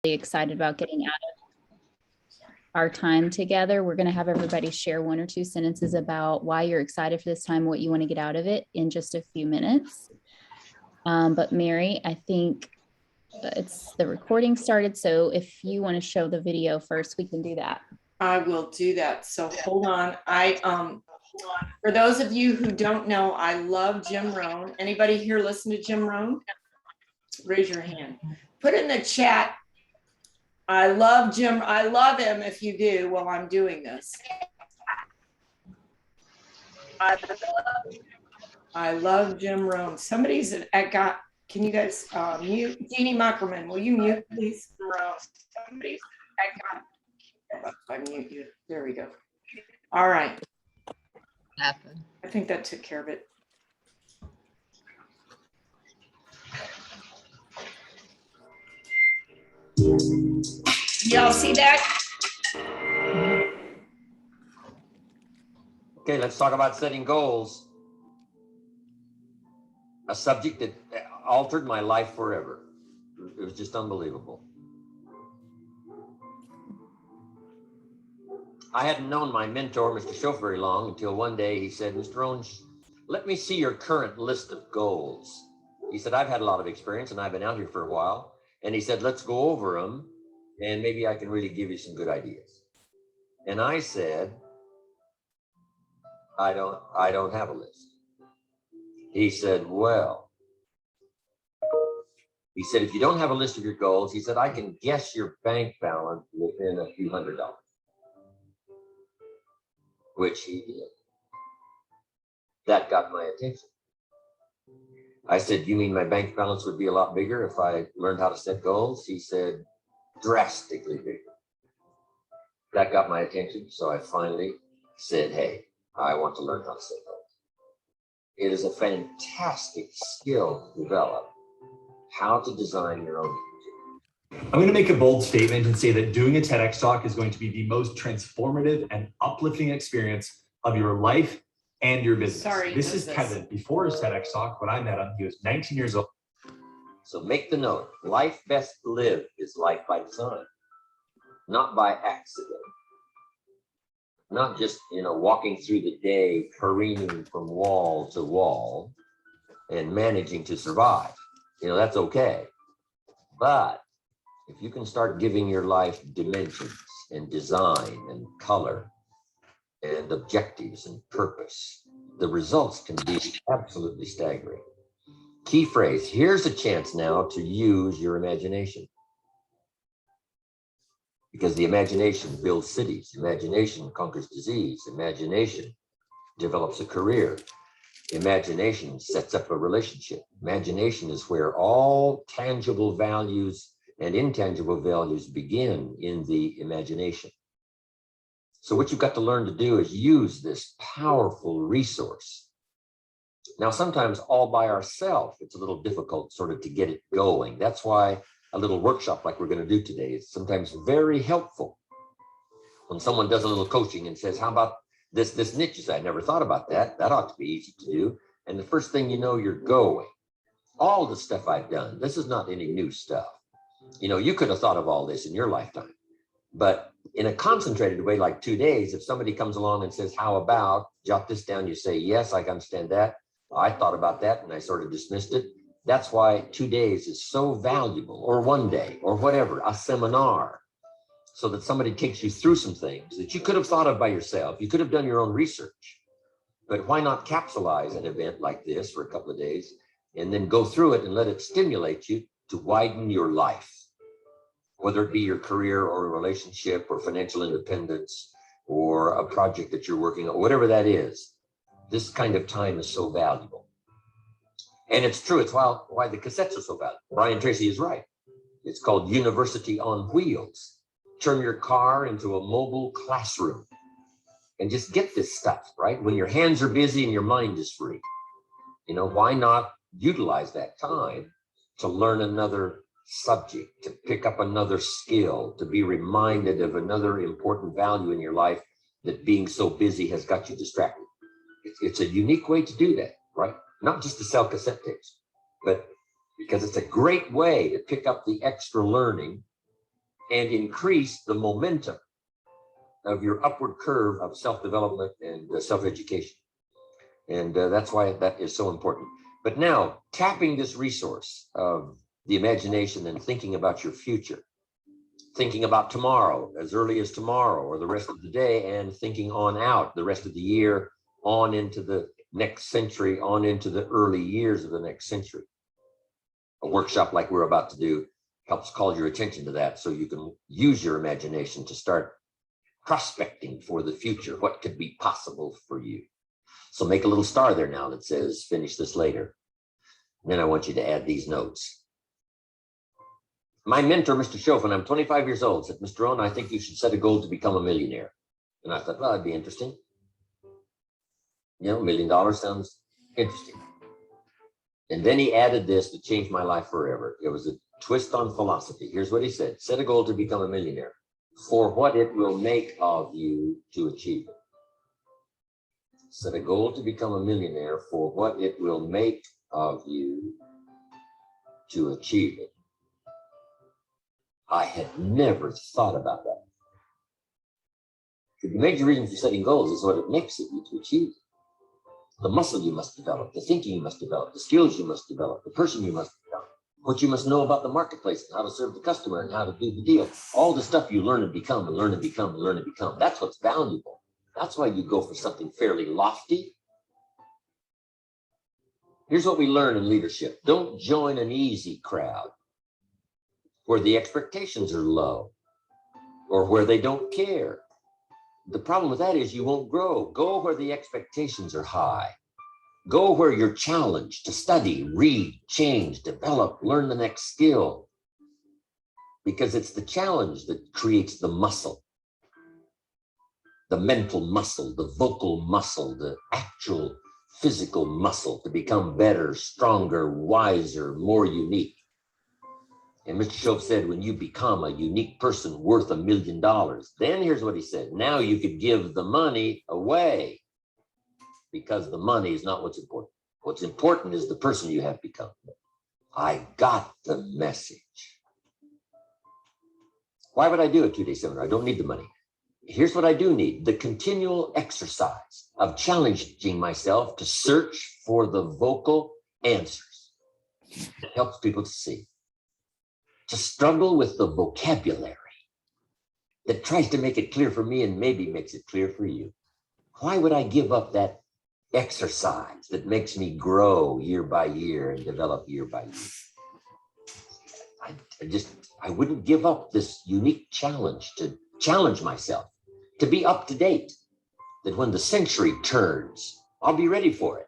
excited about getting out of our time together. We're going to have everybody share 1 or 2 sentences about why you're excited for this time, what you want to get out of it in just a few minutes. But Mary, I think it's the recording started. So if you want to show the video first, we can do that. I will do that. So hold on. For those of you who don't know, I love Jim Rohn. Anybody here listen to Jim Rohn? Raise your hand. Put in the chat. I love Jim. I love him if you do while I'm doing this. I love Jim Rohn. Somebody's got, can you guys mute? Jeannie Muckerman, will you mute, please? Somebody's got, I mute you. There we go. All right. I think that took care of it. Y'all see that? Okay, let's talk about setting goals. A subject that altered my life forever. It was just unbelievable. I hadn't known my mentor, Mr. Schoaf, very long until one day he said, Mr. Owens, let me see your current list of goals. He said, I've had a lot of experience and I've been out here for a while. And he said, let's go over them and maybe I can really give you some good ideas. And I said, I don't have a list. He said, well, he said, if you don't have a list of your goals, he said, I can guess your bank balance within a few $100s, which he did. That got my attention. I said, you mean my bank balance would be a lot bigger if I learned how to set goals? He said, drastically bigger. That got my attention. So I finally said, hey, I want to learn how to set goals. It is a fantastic skill to develop, how to design your own. I'm going to make a bold statement and say that doing a TEDx talk is going to be the most transformative and uplifting experience of your life and your business. Sorry, this is Kevin. Before his TEDx talk, when I met him, he was 19 years old. So make the note, life best lived is life by design, not by accident. Not just, walking through the day, careening from wall to wall and managing to survive. That's okay. But if you can start giving your life dimensions and design and color and objectives and purpose, the results can be absolutely staggering. Key phrase, here's a chance now to use your imagination. Because the imagination builds cities, imagination conquers disease, imagination develops a career, imagination sets up a relationship. Imagination is where all tangible values and intangible values begin in the imagination. So what you've got to learn to do is use this powerful resource. Now, sometimes all by ourselves, it's a little difficult sort of to get it going. That's why a little workshop like we're going to do today is sometimes very helpful. When someone does a little coaching and says, how about this niche? You say, I never thought about that. That ought to be easy to do. And the first thing you know, you're going. All the stuff I've done, this is not any new stuff. You could have thought of all this in your lifetime. But in a concentrated way, like 2 days, if somebody comes along and says, how about, jot this down, you say, yes, I can understand that. I thought about that and I sort of dismissed it. That's why 2 days is so valuable, or 1 day, or whatever, a seminar, so that somebody takes you through some things that you could have thought of by yourself. You could have done your own research, but why not capsulize an event like this for a couple of days and then go through it and let it stimulate you to widen your life, whether it be your career or a relationship or financial independence or a project that you're working on, whatever that is. This kind of time is so valuable. And it's true, it's why the cassettes are so valuable. Brian Tracy is right. It's called University on Wheels. Turn your car into a mobile classroom and just get this stuff, right? When your hands are busy and your mind is free. Why not utilize that time to learn another subject, to pick up another skill, to be reminded of another important value in your life that being so busy has got you distracted. It's a unique way to do that, right? Not just to sell cassette tapes, but because it's a great way to pick up the extra learning and increase the momentum of your upward curve of self-development and self-education. And that's why that is so important. But now, tapping this resource of the imagination and thinking about your future, thinking about tomorrow, as early as tomorrow or the rest of the day, and thinking on out the rest of the year, on into the next century, on into the early years of the next century. A workshop like we're about to do helps call your attention to that, so you can use your imagination to start prospecting for the future, what could be possible for you. So make a little star there now that says, finish this later. And then I want you to add these notes. My mentor, Mr. Chauvin, I'm 25 years old, said, Mr. Rohn, I think you should set a goal to become a millionaire. And I thought, well, that'd be interesting. You know, $1 million sounds interesting. And then he added this to change my life forever. It was a twist on philosophy. Here's what he said. Set a goal to become a millionaire for what it will make of you to achieve it. Set a goal to become a millionaire for what it will make of you to achieve it. I had never thought about that. The major reason for setting goals is what it makes of you to achieve it. The muscle you must develop, the thinking you must develop, the skills you must develop, the person you must develop, what you must know about the marketplace and how to serve the customer and how to do the deal. All the stuff you learn and become and learn and become and learn and become. That's what's valuable. That's why you go for something fairly lofty. Here's what we learn in leadership. Don't join an easy crowd where the expectations are low or where they don't care. The problem with that is you won't grow. Go where the expectations are high. Go where you're challenged to study, read, change, develop, learn the next skill. Because it's the challenge that creates the muscle, the mental muscle, the vocal muscle, the actual physical muscle to become better, stronger, wiser, more unique. And Mr. Shoaff said, when you become a unique person worth $1 million, then here's what he said. Now you could give the money away because the money is not what's important. What's important is the person you have become. I got the message. Why would I do a 2-day seminar? I don't need the money. Here's what I do need, the continual exercise of challenging myself to search for the vocal answers. It helps people to see. To struggle with the vocabulary that tries to make it clear for me and maybe makes it clear for you. Why would I give up that exercise that makes me grow year by year and develop year by year? I wouldn't give up this unique challenge to challenge myself, to be up to date, that when the century turns, I'll be ready for it,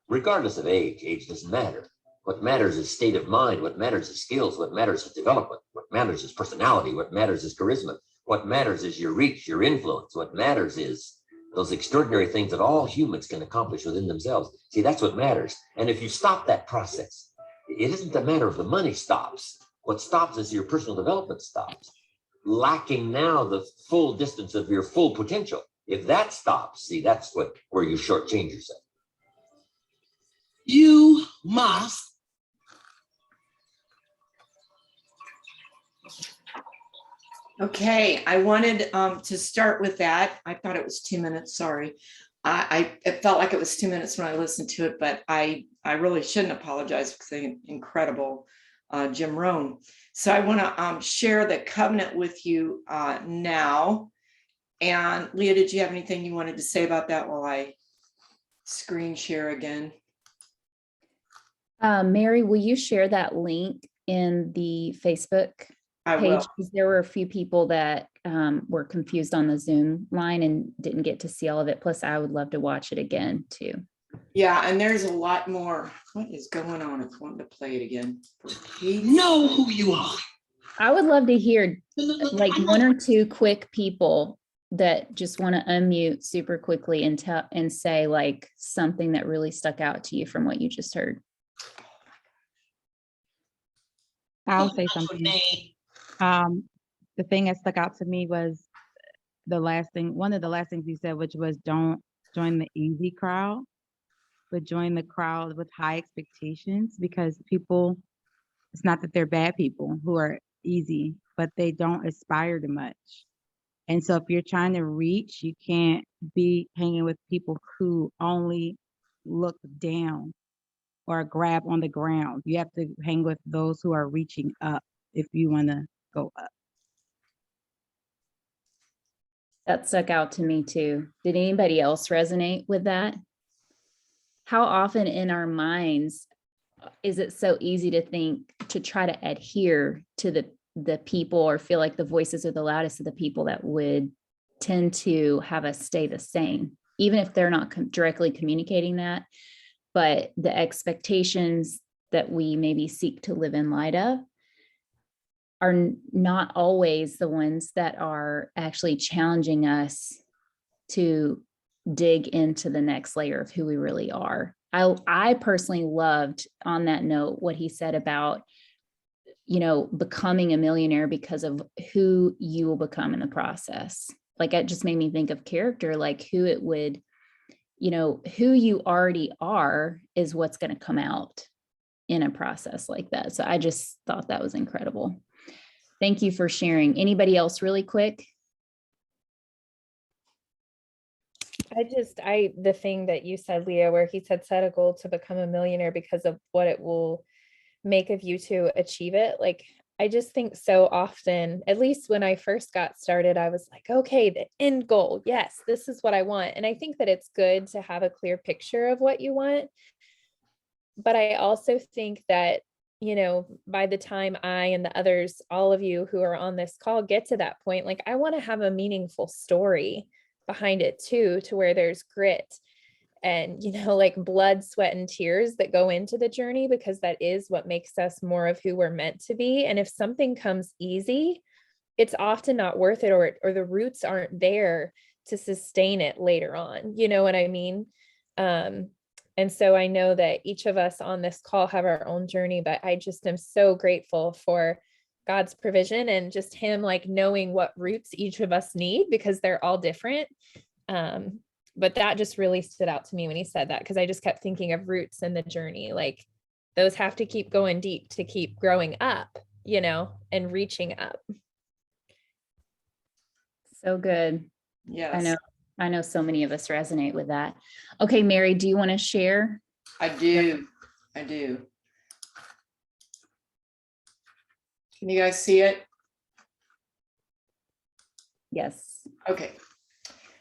regardless of age. Age doesn't matter. What matters is state of mind. What matters is skills. What matters is development. What matters is personality. What matters is charisma. What matters is your reach, your influence. What matters is those extraordinary things that all humans can accomplish within themselves. See, that's what matters. And if you stop that process, it isn't a matter of the money stops. What stops is your personal development stops. Lacking now the full distance of your full potential. If that stops, see, that's where you shortchange yourself. You must Okay, I wanted to start with that. I thought it was 2 minutes, sorry. It felt like it was 2 minutes when I listened to it, but I really shouldn't apologize because they're incredible, Jim Rohn. So I want to share the covenant with you now. And Leah, did you have anything you wanted to say about that while I screen share again? Mary, will you share that link in the Facebook I page? will. Because there were a few people that were confused on the Zoom line and didn't get to see all of it. Plus, I would love to watch it again too. Yeah, and there's a lot more. What is going on? It's wanting to play it again. know who you are. I would love to hear like 1 or 2 quick people that just want to unmute super quickly and tell and say like something that really stuck out to you from what you just heard. I'll say something. The thing that stuck out to me was one of the last things you said, which was don't join the easy crowd, but join the crowd with high expectations, because people, it's not that they're bad people who are easy, but they don't aspire to much. And so if you're trying to reach, you can't be hanging with people who only look down or grab on the ground. You have to hang with those who are reaching up if you want to go up. That stuck out to me too. Did anybody else resonate with that? How often in our minds is it so easy to think to try to adhere to the people or feel like the voices are the loudest of the people that would tend to have us stay the same, even if they're not directly communicating that, but the expectations that we maybe seek to live in light of are not always the ones that are actually challenging us to dig into the next layer of who we really are. I personally loved, on that note, what he said about, becoming a millionaire because of who you will become in the process. Like, it just made me think of character, like who it would, who you already are is what's going to come out in a process like that. So I just thought that was incredible. Thank you for sharing. Anybody else really quick? The thing that you said, Leah, where he said, set a goal to become a millionaire because of what it will make of you to achieve it. Like, I just think so often, at least when I first got started, I was like, okay, the end goal. Yes, this is what I want. And I think that it's good to have a clear picture of what you want. But I also think that, by the time I and the others, all of you who are on this call get to that point, like, I want to have a meaningful story behind it too, to where there's grit and, like blood, sweat, and tears that go into the journey, because that is what makes us more of who we're meant to be. And if something comes easy, it's often not worth it, or the roots aren't there to sustain it later on. You know what I mean? And so I know that each of us on this call have our own journey, but I just am so grateful for God's provision and just him, like, knowing what roots each of us need, because they're all different. But that just really stood out to me when he said that, because I just kept thinking of roots in the journey. Like, those have to keep going deep to keep growing up, and reaching up. So good. Yes. I know so many of us resonate with that. Okay, Mary, do you want to share? I do. Can you guys see it? Yes. Okay.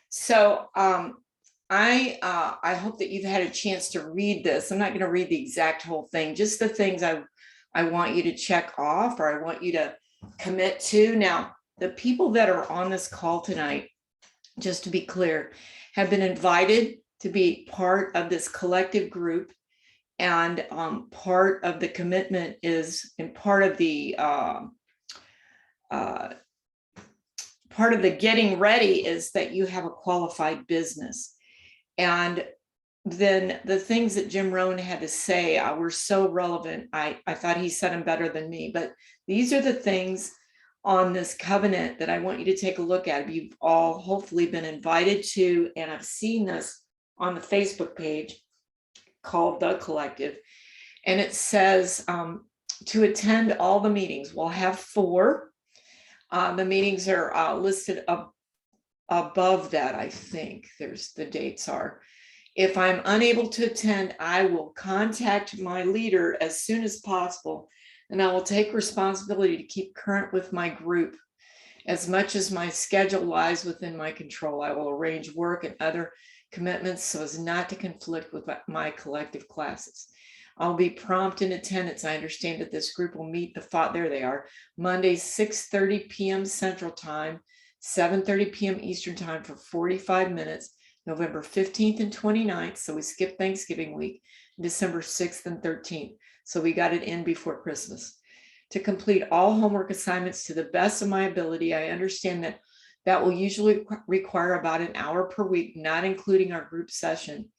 So I hope that you've had a chance to read this. I'm not going to read the exact whole thing, just the things I want you to check off, or I want you to commit to. Now, the people that are on this call tonight, just to be clear, have been invited to be part of this collective group. And part of the commitment is, and part of the getting ready is that you have a qualified business. And then the things that Jim Rohn had to say were so relevant. I thought he said them better than me, but these are the things on this covenant that I want you to take a look at. You've all hopefully been invited to, and I've seen this on the Facebook page called The Collective. And it says to attend all the meetings. We'll have 4. The meetings are listed above that. I think there's the dates are. If I'm unable to attend, I will contact my leader as soon as possible, and I will take responsibility to keep current with my group. As much as my schedule lies within my control, I will arrange work and other commitments so as not to conflict with my collective classes. I'll be prompt in attendance. I understand that this group will meet there they are, Monday, 6:30 p.m. Central Time, 7:30 p.m. Eastern Time for 45 minutes, November 15th and 29th. So we skip Thanksgiving week, December 6th and 13th. So we got it in before Christmas. To complete all homework assignments to the best of my ability. I understand that will usually require about an hour per week, not including our group session.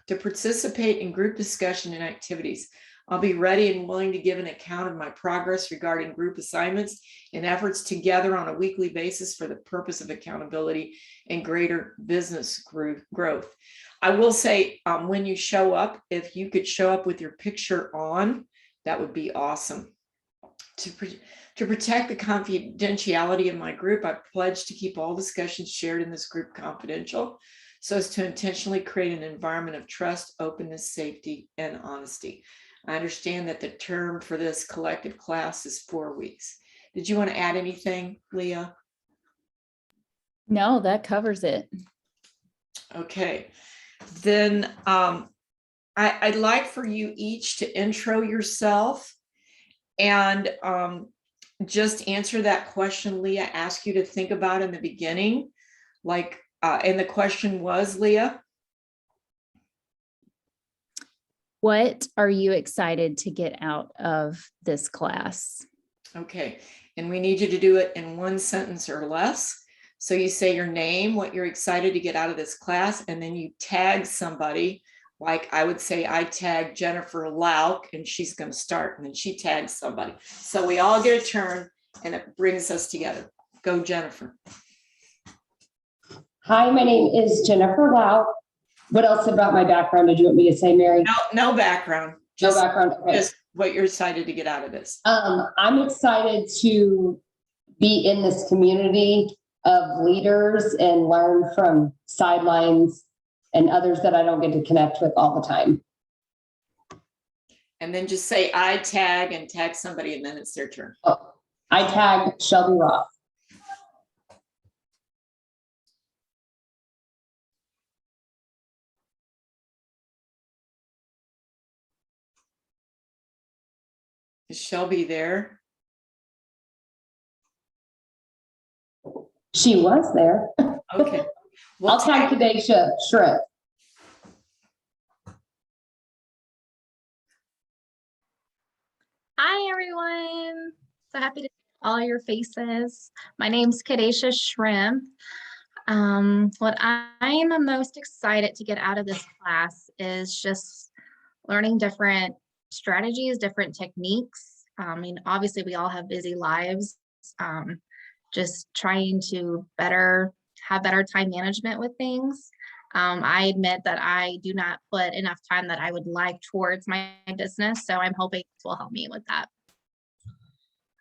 To participate in group discussion and activities. I'll be ready and willing to give an account of my progress regarding group assignments and efforts together on a weekly basis for the purpose of accountability and greater business growth. I will say, when you show up, if you could show up with your picture on, that would be awesome. To protect the confidentiality of my group, I pledge to keep all discussions shared in this group confidential so as to intentionally create an environment of trust, openness, safety, and honesty. I understand that the term for this collective class is 4 weeks. Did you want to add anything, Leah? No, that covers it. Okay, then I'd like for you each to intro yourself and just answer that question Leah asked you to think about in the beginning. Like, and the question was, Leah? What are you excited to get out of this class? Okay, and we need you to do it in 1 sentence or less. So you say your name, what you're excited to get out of this class, and then you tag somebody. Like I would say I tag Jennifer Lauk and she's going to start, and then she tags somebody. So we all get a turn and it brings us together. Go, Jennifer. Hi, my name is Jennifer Lau. What else about my background did you want me to say, Mary? No background. No background. Okay. Just what you're excited to get out of this. I'm excited to be in this community of leaders and learn from sidelines and others that I don't get to connect with all the time. And then just say I tag and tag somebody, and then it's their turn. Oh, I tag Shelby Roth. Is Shelby there? She was there. Okay. I'll tag Kadesha Shrimp. Hi, everyone. So happy to see all your faces. My name's Kadesha Shrimp. What I'm the most excited to get out of this class is just learning different strategies, different techniques. I mean, obviously we all have busy lives. Just trying to have better time management with things. I admit that I do not put enough time that I would like towards my business, so I'm hoping this will help me with that.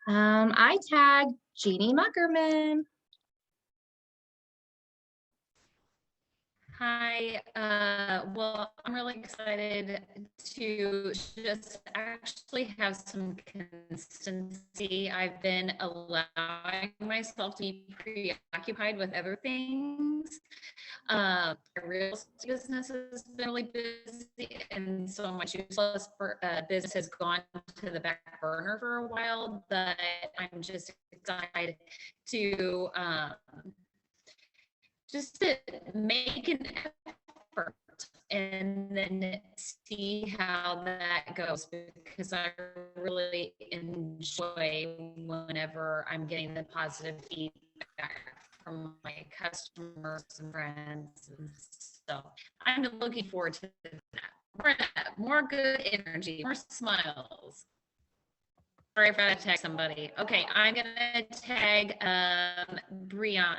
I tag Jeannie Muckerman. Hi, well, I'm really excited to just actually have some consistency. I've been allowing myself to be preoccupied with other things. My real estate business has been really busy, and so my useless business has gone to the back burner for a while, but I'm just excited to just to make an effort and then see how that goes, because I really enjoy whenever I'm getting the positive feedback from my customers and friends. And so I'm looking forward to that. More good energy, more smiles. Sorry if I tag somebody. Okay, I'm gonna tag Brianna.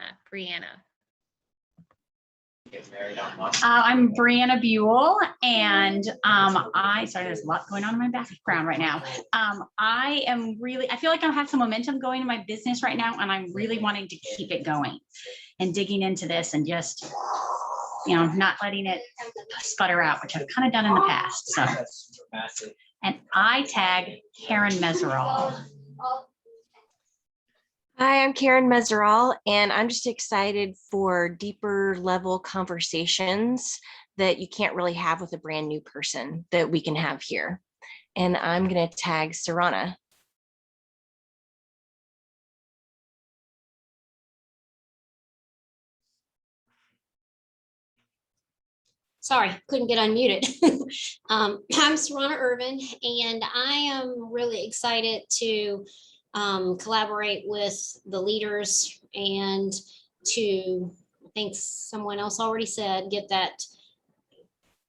I'm Brianna Buell, and sorry, there's a lot going on in my background right now. I feel like I have some momentum going in my business right now, and I'm really wanting to keep it going and digging into this and just, not letting it sputter out, which I've kind of done in the past. So, and I tag Karen Meserol. Hi, I'm Karen Meserol, and I'm just excited for deeper level conversations that you can't really have with a brand new person that we can have here. And I'm going to tag Sarana. Sorry, couldn't get unmuted. I'm Sarana Irvin, and I am really excited to collaborate with the leaders and to, I think someone else already said, get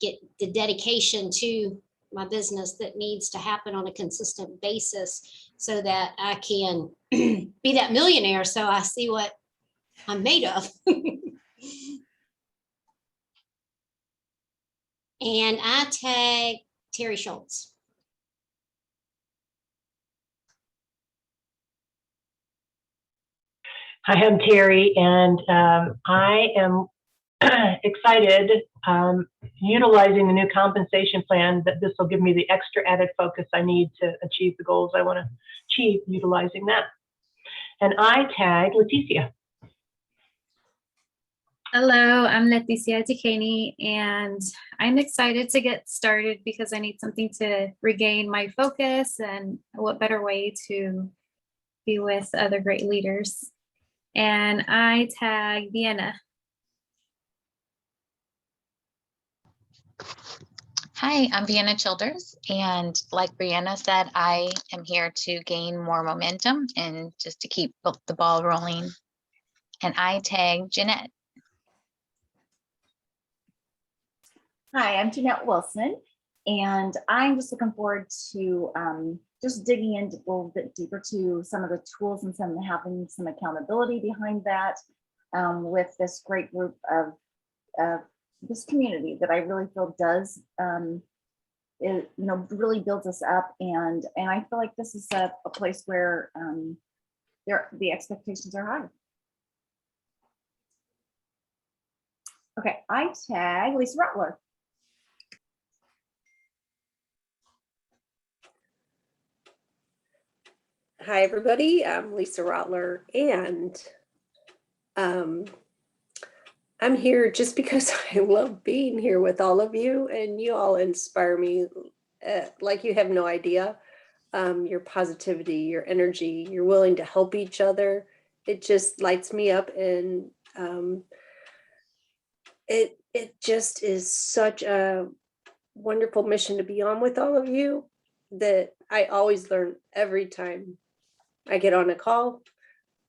the dedication to my business that needs to happen on a consistent basis so that I can be that millionaire. So I see what I'm made of. And I tag Terry Schultz. Hi, I'm Terry, and I am excited utilizing the new compensation plan that this will give me the extra added focus I need to achieve the goals I want to achieve utilizing that. And I tag Leticia. Hello, I'm Leticia Tikani, and I'm excited to get started because I need something to regain my focus, and what better way to be with other great leaders. And I tag Vienna. Hi, I'm Vienna Childers, and like Brianna said, I am here to gain more momentum and just to keep the ball rolling. And I tag Jeanette. Hi, I'm Jeanette Wilson, and I'm just looking forward to just digging into a little bit deeper to some of the tools and having some accountability behind that with this great group of this community that I really feel does it, really builds us up, and I feel like this is a place where the expectations are high. Okay, I tag Lisa Rottler. Hi, everybody. I'm Lisa Rottler, and I'm here just because I love being here with all of you, and you all inspire me like you have no idea. Your positivity, your energy, you're willing to help each other. It just lights me up, and it just is such a wonderful mission to be on with all of you that I always learn every time I get on a call,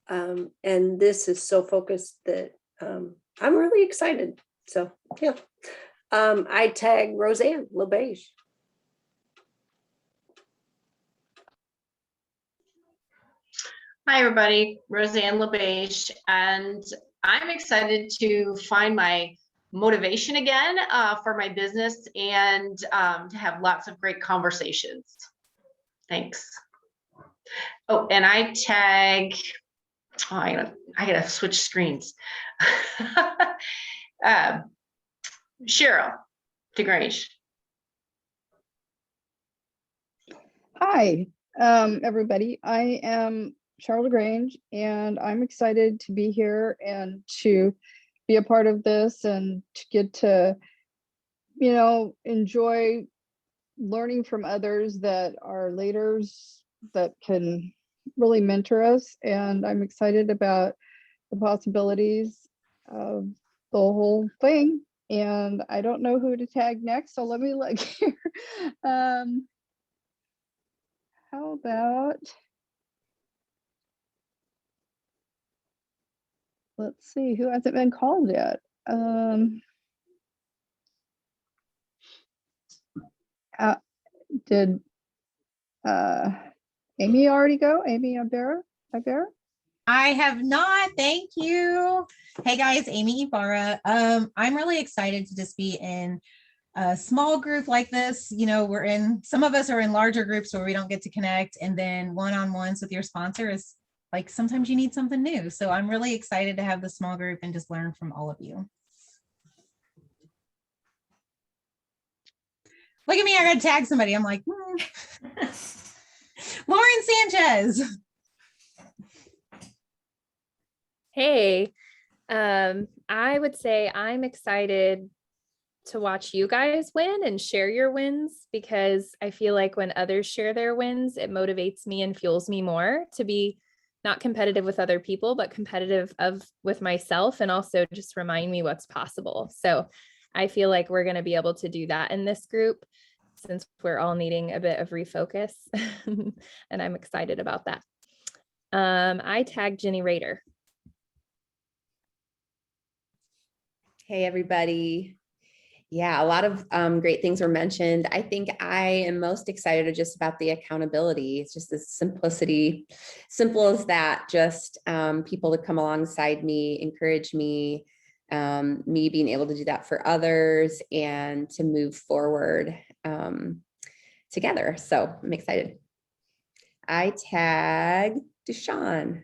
and this is so focused that I'm really excited. So yeah, I tag Roseanne LeBeige. Hi, everybody. Roseanne LeBeige, and I'm excited to find my motivation again for my business and to have lots of great conversations. Thanks. Oh, and I tag, oh, I gotta switch screens. Cheryl DeGrange. Hi, everybody. I am Cheryl DeGrange, and I'm excited to be here and to be a part of this and to get to, enjoy learning from others that are leaders that can really mentor us. And I'm excited about the possibilities of the whole thing. And I don't know who to tag next, so let me look here. How about, let's see, who hasn't been called yet? Did Amy already go? Amy Ibarra? I have not. Thank you. Hey guys, Amy Ibarra. I'm really excited to just be in a small group like this. Some of us are in larger groups where we don't get to connect, and then one-on-ones with your sponsor is like sometimes you need something new. So I'm really excited to have the small group and just learn from all of you. Look at me, I gotta tag somebody. I'm like, Lauren Sanchez. Hey, I would say I'm excited to watch you guys win and share your wins, because I feel like when others share their wins, it motivates me and fuels me more to be not competitive with other people, but competitive with myself, and also just remind me what's possible. So I feel like we're going to be able to do that in this group since we're all needing a bit of refocus, and I'm excited about that. I tagged Jenny Rader. Hey, everybody. Yeah, a lot of great things were mentioned. I think I am most excited just about the accountability. It's just the simplicity, simple as that, just people to come alongside me, encourage me, me being able to do that for others and to move forward together. So I'm excited. I tag Deshawn.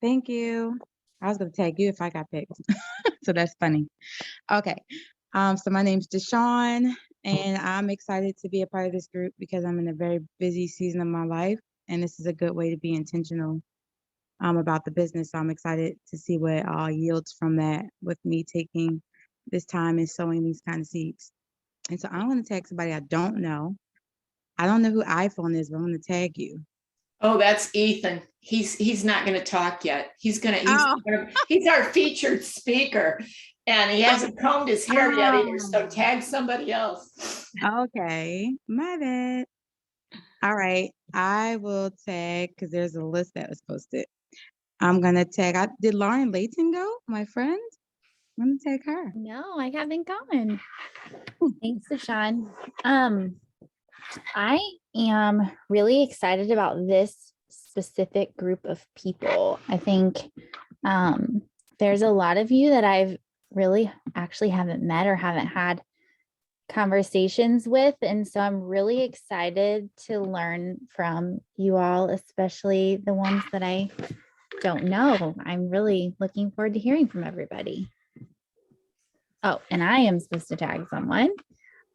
Thank you. I was gonna tag you if I got picked. So that's funny. Okay. So my name's Deshawn, and I'm excited to be a part of this group because I'm in a very busy season of my life, and this is a good way to be intentional about the business. So I'm excited to see what all yields from that with me taking this time and sowing these kind of seeds. And so I'm going to tag somebody I don't know. I don't know who iPhone is, but I'm going to tag you. Oh, that's Ethan. He's not going to talk yet. He's our featured speaker, and he hasn't combed his hair yet either. So tag somebody else. Okay, my bad. All right, I will tag because there's a list that was posted. I'm gonna tag. Did Lauren Layton go? My friend. I'm gonna tag her. No, I haven't gone. Thanks, Deshawn. I am really excited about this specific group of people. I think there's a lot of you that I've really actually haven't met or haven't had conversations with. And so I'm really excited to learn from you all, especially the ones that I don't know. I'm really looking forward to hearing from everybody. Oh, and I am supposed to tag someone.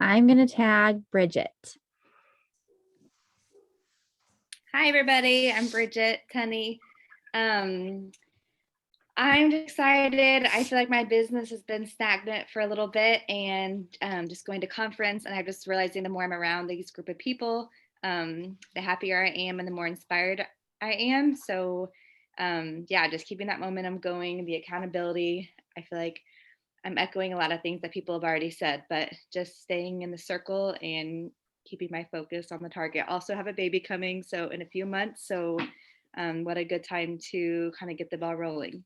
I'm going to tag Bridget. Hi, everybody. I'm Bridget Tenney. I'm excited. I feel like my business has been stagnant for a little bit, and just going to conference, and I'm just realizing the more I'm around these group of people, the happier I am and the more inspired I am. So yeah, just keeping that momentum going, the accountability. I feel like I'm echoing a lot of things that people have already said, but just staying in the circle and keeping my focus on the target. Also have a baby coming, so in a few months. So what a good time to kind of get the ball rolling.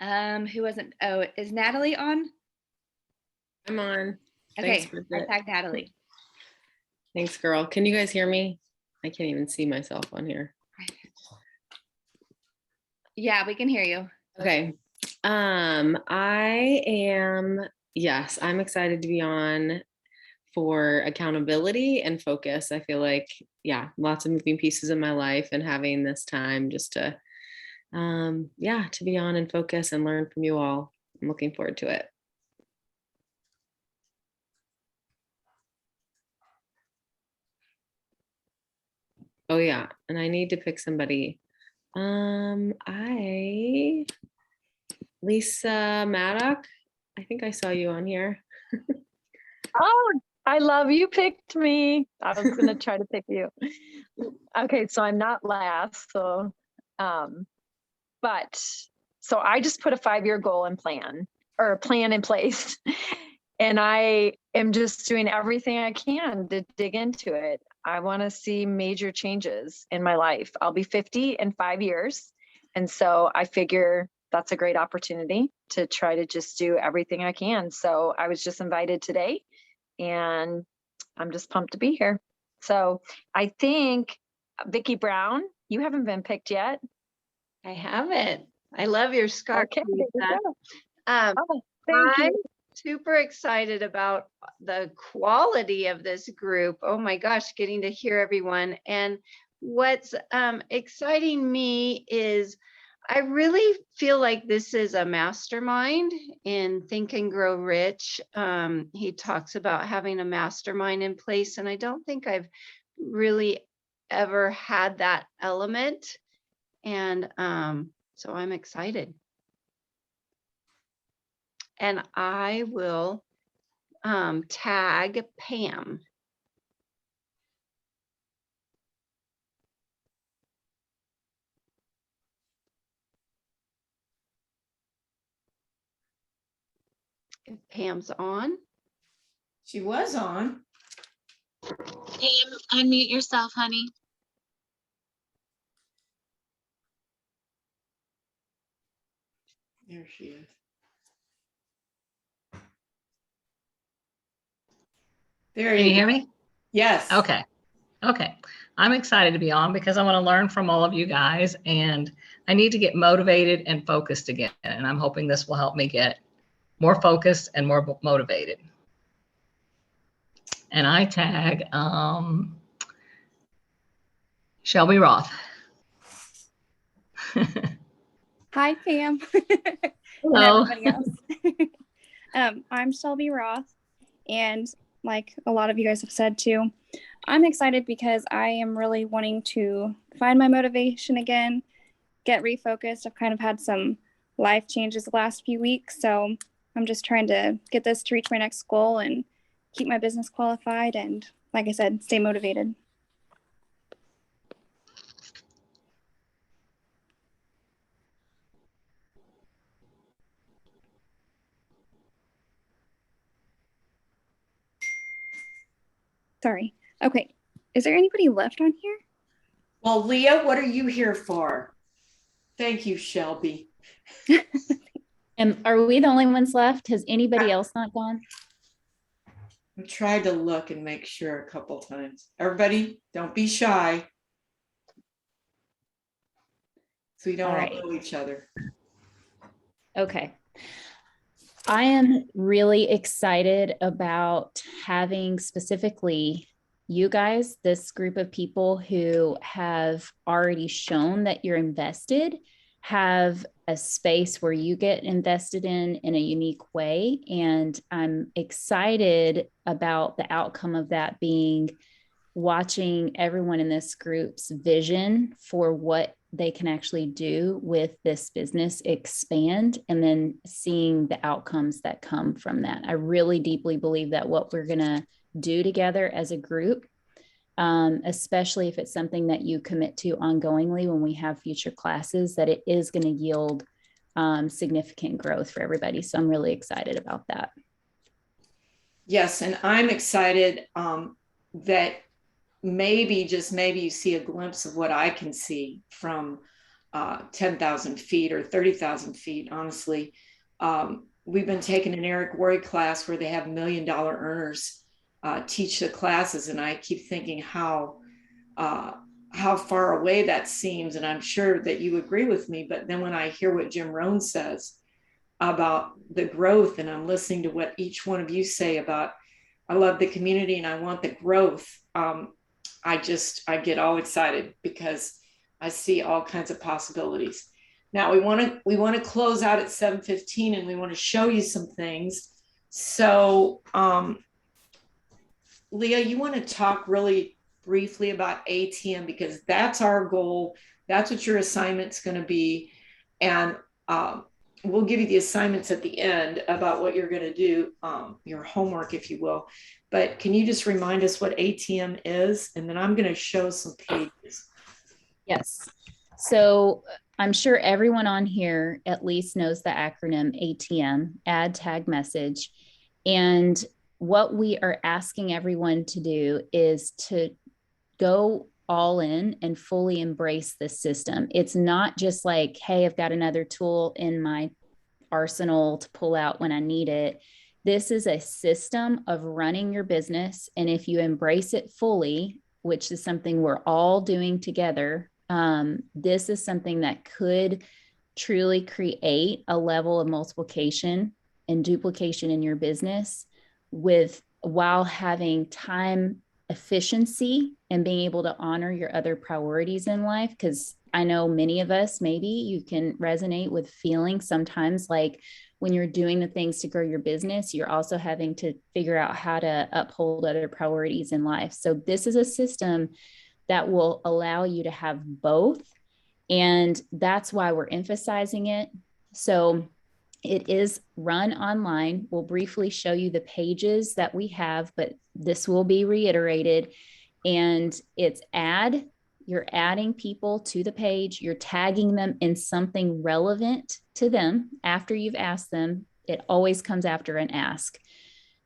Who wasn't? Oh, is Natalie on? I'm on. Okay, Thanks, I Bridget. tagged Natalie. Thanks, girl. Can you guys hear me? I can't even see myself on here. Yeah, we can hear you. Okay. Yes, I'm excited to be on for accountability and focus. I feel like, yeah, lots of moving pieces in my life, and having this time just to, yeah, to be on and focus and learn from you all. I'm looking forward to it. Oh yeah, and I need to pick somebody. Lisa Maddock, I think I saw you on here. Oh, I love you picked me. I was gonna try to pick you. Okay, so I'm not last. So, but so I just put a 5-year goal and plan in place, and I am just doing everything I can to dig into it. I want to see major changes in my life. I'll be 50 in 5 years, and so I figure that's a great opportunity to try to just do everything I can. So I was just invited today, and I'm just pumped to be here. So I think Vicki Brown, you haven't been picked yet. I haven't. I love your scarf. Okay, there you Lisa. go. Um, Thank I'm you. super excited about the quality of this group. Oh my gosh, getting to hear everyone. And what's exciting me is I really feel like this is a mastermind in Think and Grow Rich. He talks about having a mastermind in place, and I don't think I've really ever had that element. And so I'm excited. And I will tag Pam. If Pam's on. She was on. Pam, unmute yourself, honey. There she is. There Can you hear go. me? Yes. Okay. Okay. I'm excited to be on because I want to learn from all of you guys, and I need to get motivated and focused again. And I'm hoping this will help me get more focused and more motivated. And I tag Shelby Roth. Hi, Pam. Hello. And everybody else. I'm Shelby Roth, and like a lot of you guys have said too, I'm excited because I am really wanting to find my motivation again, get refocused. I've kind of had some life changes the last few weeks, so I'm just trying to get this to reach my next goal and keep my business qualified and, like I said, stay motivated. Sorry. Okay. Is there anybody left on here? Well, Leah, what are you here for? Thank you, Shelby. And are we the only ones left? Has anybody else not gone? I tried to look and make sure a couple times. Everybody, don't be shy. So we don't all know each other. Okay. I am really excited about having specifically you guys, this group of people who have already shown that you're invested, have a space where you get invested in a unique way. And I'm excited about the outcome of that being watching everyone in this group's vision for what they can actually do with this business expand, and then seeing the outcomes that come from that. I really deeply believe that what we're going to do together as a group, especially if it's something that you commit to ongoingly when we have future classes, that it is going to yield significant growth for everybody. So I'm really excited about that. Yes, and I'm excited that maybe, just maybe, you see a glimpse of what I can see from 10,000 feet or 30,000 feet, honestly. We've been taking an Eric Worre class where they have $1 million earners teach the classes, and I keep thinking how far away that seems, and I'm sure that you agree with me. But then when I hear what Jim Rohn says about the growth, and I'm listening to what each one of you say about, I love the community and I want the growth, I get all excited because I see all kinds of possibilities. Now we want to close out at 7:15, and we want to show you some things. So Leah, you want to talk really briefly about ATM, because that's our goal. That's what your assignment's going to be. And we'll give you the assignments at the end about what you're going to do, your homework, if you will. But can you just remind us what ATM is? And then I'm going to show some pages. Yes. So I'm sure everyone on here at least knows the acronym ATM, add, tag, message. And what we are asking everyone to do is to go all in and fully embrace this system. It's not just like, hey, I've got another tool in my arsenal to pull out when I need it. This is a system of running your business. And if you embrace it fully, which is something we're all doing together, this is something that could truly create a level of multiplication and duplication in your business while having time efficiency and being able to honor your other priorities in life. Because I know many of us, maybe you can resonate with feeling sometimes like when you're doing the things to grow your business, you're also having to figure out how to uphold other priorities in life. So this is a system that will allow you to have both. And that's why we're emphasizing it. So it is run online. We'll briefly show you the pages that we have, but this will be reiterated. And it's add. You're adding people to the page. You're tagging them in something relevant to them after you've asked them. It always comes after an ask.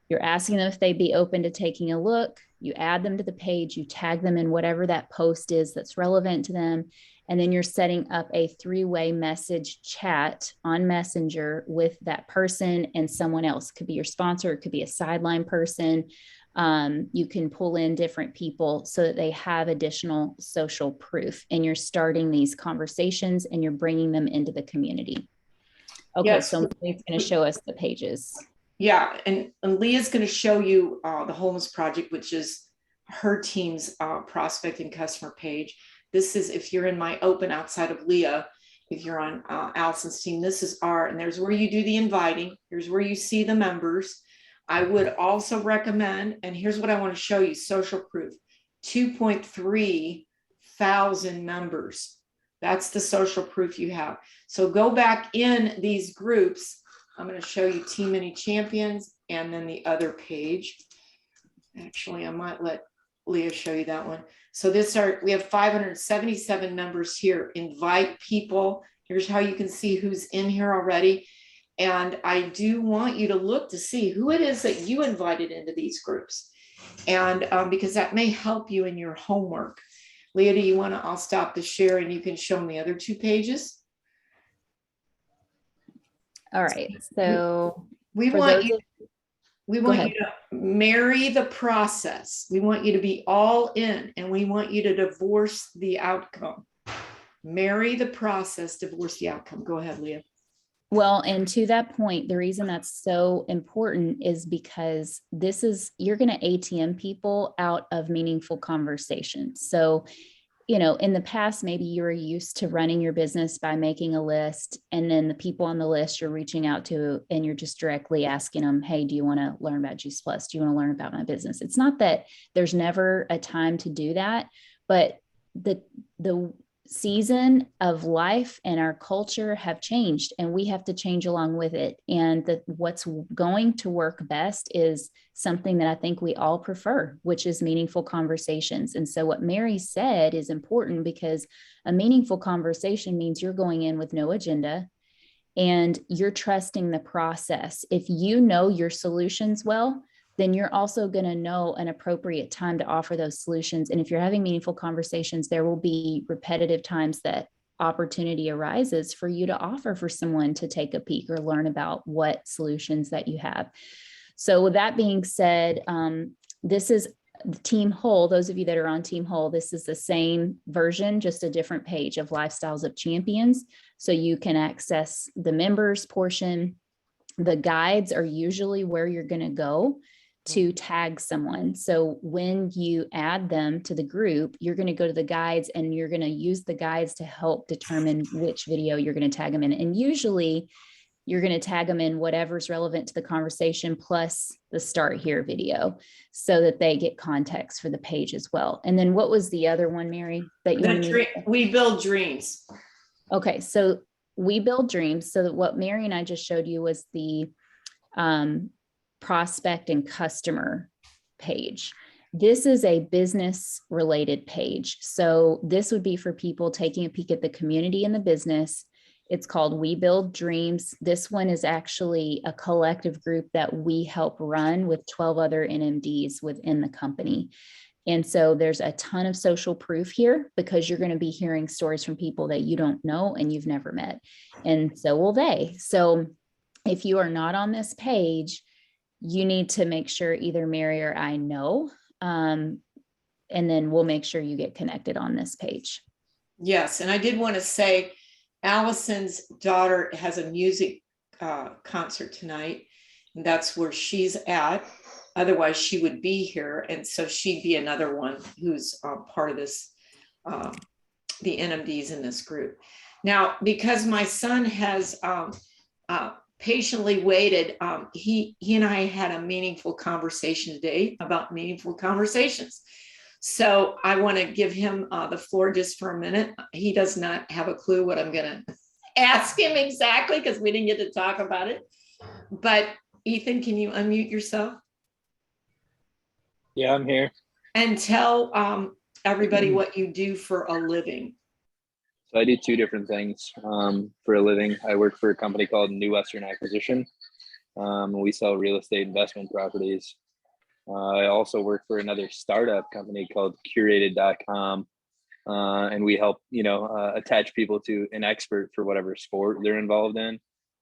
You're asking them if they'd be open to taking a look. You add them to the page. You tag them in whatever that post is that's relevant to them. And then you're setting up a three-way message chat on Messenger with that person and someone else. It could be your sponsor. It could be a sideline person. You can pull in different people so that they have additional social proof. And you're starting these conversations and you're bringing them into the community. Okay, yes. So it's going to show us the pages. Yeah, and Leah's going to show you the Wholeness Project, which is her team's prospect and customer page. This is if you're in my open outside of Leah, if you're on Allison's team, this is and there's where you do the inviting. Here's where you see the members. I would also recommend, and here's what I want to show you, social proof, 2.3 thousand members. That's the social proof you have. So go back in these groups. I'm going to show you Team Mini Champions and then the other page. Actually, I might let Leah show you that one. So we have 577 members here. Invite people. Here's how you can see who's in here already. And I do want you to look to see who it is that you invited into these groups. And because that may help you in your homework. Leah, do you want to, I'll stop the share and you can show me the other two pages. All right. So we want you to marry the process. We want you to be all in, and we want you to divorce the outcome. Marry the process, divorce the outcome. Go ahead, Leah. Well, and to that point, the reason that's so important is because you're going to ATM people out of meaningful conversations. So, in the past, maybe you were used to running your business by making a list, and then the people on the list you're reaching out to, and you're just directly asking them, hey, do you want to learn about Juice Plus? Do you want to learn about my business? It's not that there's never a time to do that, but the season of life and our culture have changed, and we have to change along with it. And what's going to work best is something that I think we all prefer, which is meaningful conversations. And so what Mary said is important, because a meaningful conversation means you're going in with no agenda and you're trusting the process. If you know your solutions well, then you're also going to know an appropriate time to offer those solutions. And if you're having meaningful conversations, there will be repetitive times that opportunity arises for you to offer for someone to take a peek or learn about what solutions that you have. So with that being said, this is Team Whole. Those of you that are on Team Whole, this is the same version, just a different page of Lifestyles of Champions. So you can access the members portion. The guides are usually where you're going to go to tag someone. So when you add them to the group, you're going to go to the guides and you're going to use the guides to help determine which video you're going to tag them in. And usually you're going to tag them in whatever's relevant to the conversation plus the start here video, so that they get context for the page as well. And then what was the other one, Mary, that you We Build Dreams. Okay. So We Build Dreams. So that what Mary and I just showed you was the prospect and customer page. This is a business related page. So this would be for people taking a peek at the community and the business. It's called We Build Dreams. This one is actually a collective group that we help run with 12 other NMDs within the company. And so there's a ton of social proof here, because you're going to be hearing stories from people that you don't know and you've never met. And so will they. So if you are not on this page, you need to make sure either Mary or I know, and then we'll make sure you get connected on this page. Yes. And I did want to say, Allison's daughter has a music concert tonight, and that's where she's at. Otherwise, she would be here. And so she'd be another one who's part of this, the NMDs in this group. Now, because my son has patiently waited, he and I had a meaningful conversation today about meaningful conversations. So I want to give him the floor just for a minute. He does not have a clue what I'm going to ask him exactly, because we didn't get to talk about it. But Ethan, can you unmute yourself? Yeah, I'm here. And tell everybody what you do for a living. So I do two different things for a living. I work for a company called New Western Acquisition. We sell real estate investment properties. I also work for another startup company called Curated.com, and we help attach people to an expert for whatever sport they're involved in,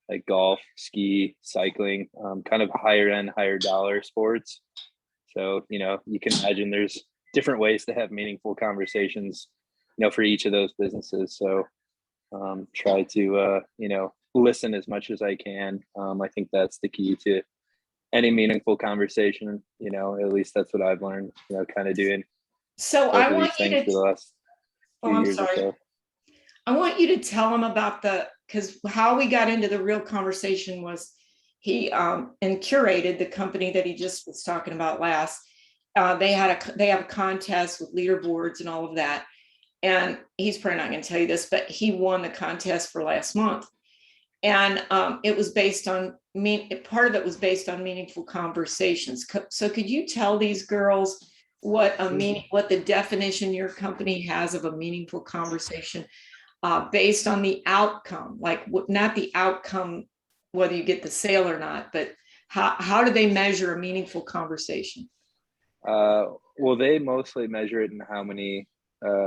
like golf, ski, cycling, kind of higher end, higher dollar sports. So you can imagine there's different ways to have meaningful conversations, for each of those businesses. So try to listen as much as I can. I think that's the key to any meaningful conversation. At least that's what I've learned, kind of doing. So I want you to, for the last few years or so. I want you to tell them about because how we got into the real conversation was he and curated the company that he just was talking about last. They have a contest with leaderboards and all of that. And he's probably not going to tell you this, but he won the contest for last month. And it was based on part of it was based on meaningful conversations. So could you tell these girls what the definition your company has of a meaningful conversation based on the outcome, like not the outcome, whether you get the sale or not, but how do they measure a meaningful conversation? Well, they mostly measure it in how many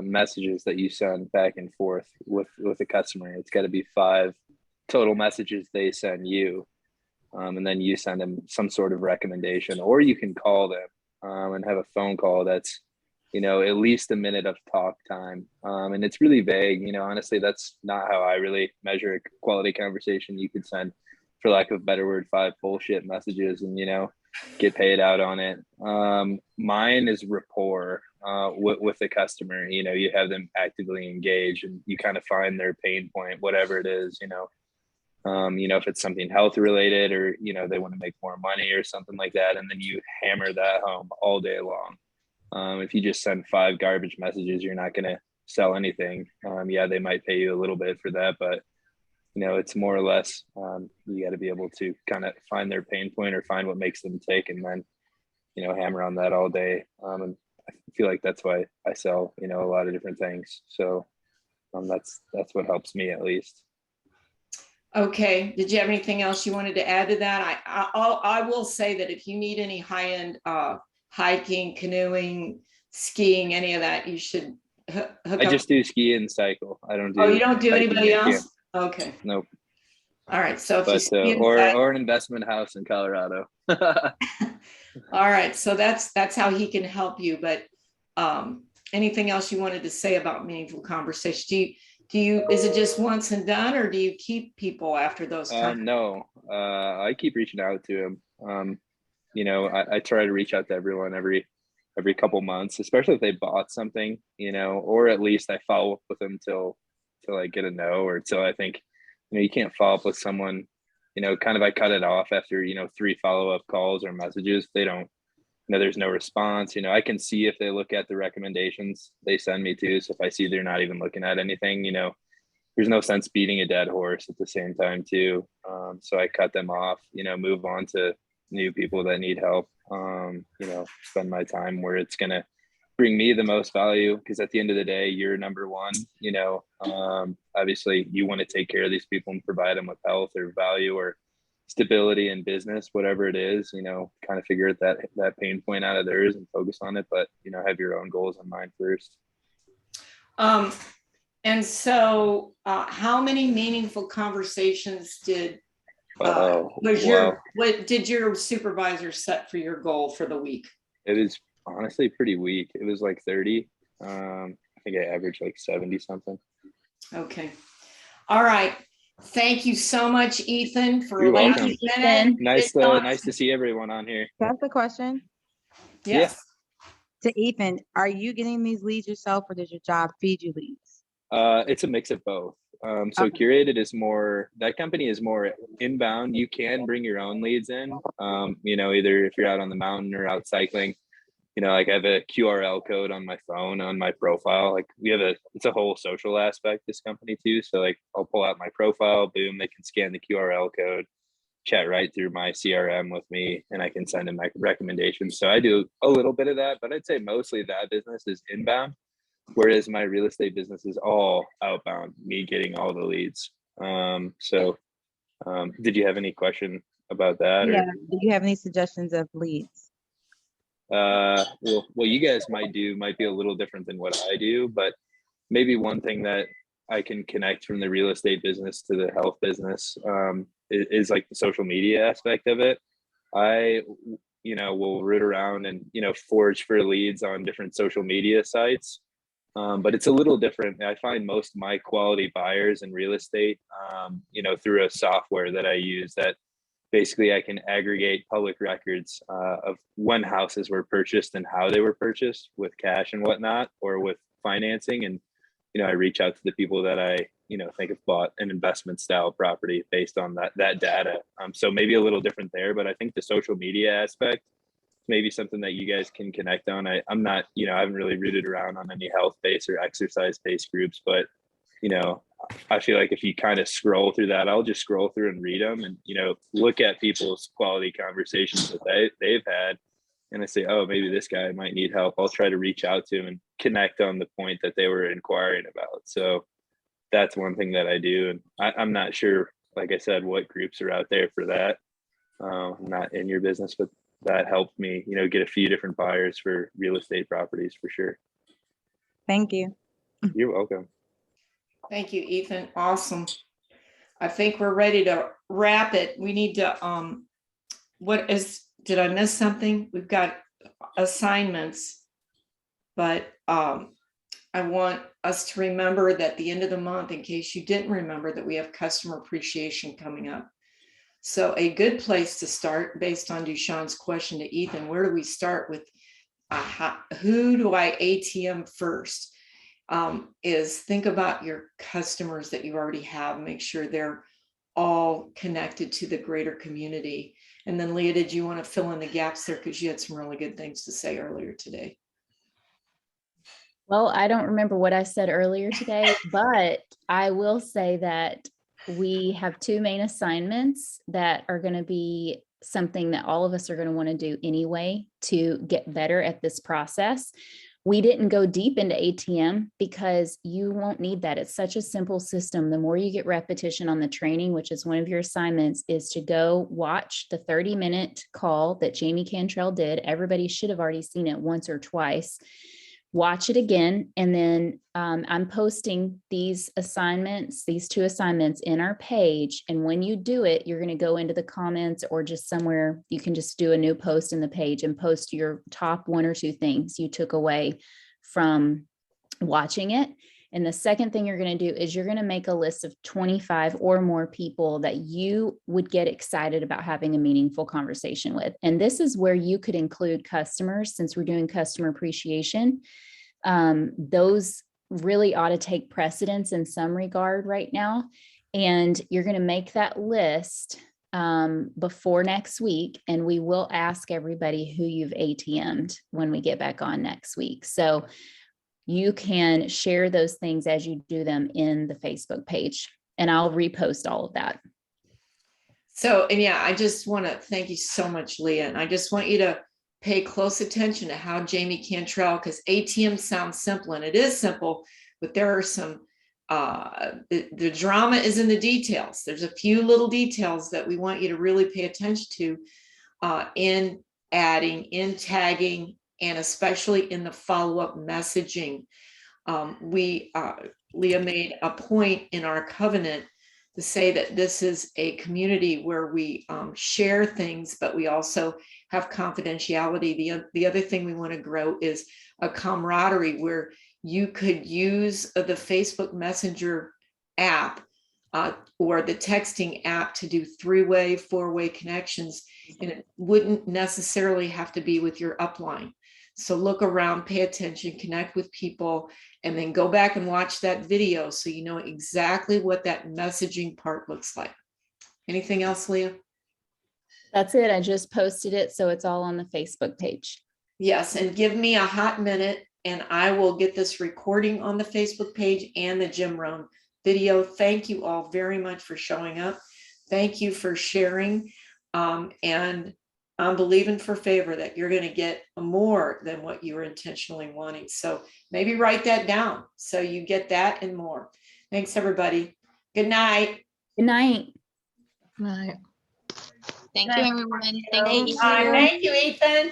messages that you send back and forth with the customer. It's got to be 5 total messages they send you, and then you send them some sort of recommendation, or you can call them and have a phone call that's, you know, at least a minute of talk time. And it's really vague, you know, honestly, that's not how I really measure a quality conversation. You could send, for lack of a better word, 5 bullshit messages and, you know, get paid out on it. Mine is rapport with the customer. You know, you have them actively engage and you kind of find their pain point, whatever it is, you know, if it's something health related or, you know, they want to make more money or something like that. And then you hammer that home all day long. If you just send 5 garbage messages, you're not going to sell anything. Yeah, they might pay you a little bit for that, but you know, it's more or less, you got to be able to kind of find their pain point or find what makes them tick and then, you know, hammer on that all day. And I feel like that's why I sell, you know, a lot of different things. So that's what helps me at least. Okay. Did you have anything else you wanted to add to that? I will say that if you need any high-end hiking, canoeing, skiing, any of that, you should hook up. I just do ski and cycle. I don't do. Oh, you don't do hiking anybody and else? camp. Okay. Nope. All right. So if you But ski and or an investment house in Colorado. all right. So that's how he can help you. But anything else you wanted to say about meaningful conversation? Do you is it just once and done, or do you keep people after those times? No, I keep reaching out to him. You know, I try to reach out to everyone every couple months, especially if they bought something, you know, or at least I follow up with them till I get a no, or till I think, you know, you can't follow up with someone, you know, kind of I cut it off after, you know, 3 follow-up calls or messages. They don't, you know, there's no response. You know, I can see if they look at the recommendations they send me to. So if I see they're not even looking at anything, you know, there's no sense beating a dead horse at the same time too. So I cut them off, you know, move on to new people that need help, you know, spend my time where it's going to bring me the most value. Because at the end of the day, you're number one, you know, obviously you want to take care of these people and provide them with health or value or stability in business, whatever it is, you know, kind of figure that pain point out of theirs and focus on it, but, you know, have your own goals in mind first. And so how many meaningful conversations did what did your supervisor set for your goal for the week? It was honestly pretty weak. It was like 30. I think I averaged like 70 something. Okay. All right. Thank you so much, Ethan, for You're welcome. last minute. Nice to see everyone on here. That's the question. Yes. Yeah. To Ethan, are you getting these leads yourself, or does your job feed you leads? It's a mix of both. So okay. Curated is more, that company is more inbound. You can bring your own leads in, you know, either if you're out on the mountain or out cycling, you know, like I have a QRL code on my phone, on my profile. Like it's a whole social aspect, this company too. So like I'll pull out my profile, boom, they can scan the QRL code, chat right through my CRM with me, and I can send them my recommendations. So I do a little bit of that, but I'd say mostly that business is inbound. Whereas my real estate business is all outbound, me getting all the leads. Did you have any question about that? Yeah. Do you have any suggestions of leads? Well, you guys might be a little different than what I do, but maybe one thing that I can connect from the real estate business to the health business is like the social media aspect of it. I, you know, will root around and, you know, forge for leads on different social media sites. But it's a little different. I find most of my quality buyers in real estate, you know, through a software that I use that basically I can aggregate public records of when houses were purchased and how they were purchased with cash and whatnot, or with financing, and I reach out to the people that I, think have bought an investment style property based on that data. So maybe a little different there, but I think the social media aspect, maybe something that you guys can connect on. I'm not, I haven't really rooted around on any health-based or exercise-based groups, but, I feel like if you kind of scroll through that, I'll just scroll through and read them and, look at people's quality conversations that they've had. And I say, oh, maybe this guy might need help. I'll try to reach out to him and connect on the point that they were inquiring about. So that's one thing that I do. And I'm not sure, like I said, what groups are out there for that. I'm not in your business, but that helped me, get a few different buyers for real estate properties for sure. Thank you. You're welcome. Thank you, Ethan. Awesome. I think we're ready to wrap it. We need to, did I miss something? We've got assignments, but I want us to remember that the end of the month, in case you didn't remember, that we have customer appreciation coming up. So a good place to start, based on Dushan's question to Ethan, where do we start with who do I ATM first? Is think about your customers that you already have, make sure they're all connected to the greater community. And then Leah, did you want to fill in the gaps there? Because you had some really good things to say earlier today. Well, I don't remember what I said earlier today, but I will say that we have two main assignments that are going to be something that all of us are going to want to do anyway to get better at this process. We didn't go deep into ATM because you won't need that. It's such a simple system. The more you get repetition on the training, which is one of your assignments, is to go watch the 30-minute call that Jamie Cantrell did. Everybody should have already seen it once or twice. Watch it again. And then I'm posting these assignments, these two assignments in our page. And when you do it, you're going to go into the comments or just somewhere, you can just do a new post in the page and post your top one or two things you took away from watching it. And the second thing you're going to do is you're going to make a list of 25 or more people that you would get excited about having a meaningful conversation with. And this is where you could include customers, since we're doing customer appreciation. Those really ought to take precedence in some regard right now. And you're going to make that list before next week. And we will ask everybody who you've ATM'd when we get back on next week. So you can share those things as you do them in the Facebook page, and I'll repost all of that. So, and yeah, I just want to thank you so much, Leah. And I just want you to pay close attention to how Jamie Cantrell, because ATM sounds simple, and it is simple, but there are some, the drama is in the details. There's a few little details that we want you to really pay attention to in adding, in tagging, and especially in the follow-up messaging. Leah made a point in our covenant to say that this is a community where we share things, but we also have confidentiality. The other thing we want to grow is a camaraderie where you could use the Facebook Messenger app or the texting app to do 3-way, 4-way connections, and it wouldn't necessarily have to be with your upline. So look around, pay attention, connect with people, and then go back and watch that video so you know exactly what that messaging part looks like. Anything else, Leah? That's it. I just posted it, so it's all on the Facebook page. Yes, and give me a hot minute and I will get this recording on the Facebook page and the Jim Rohn video. Thank you all very much for showing up. Thank you for sharing. And I'm believing for favor that you're going to get more than what you were intentionally wanting. So maybe write that down so you get that and more. Thanks, everybody. Good night. Good night. Night. Thank you, everyone. Thank you, Ethan.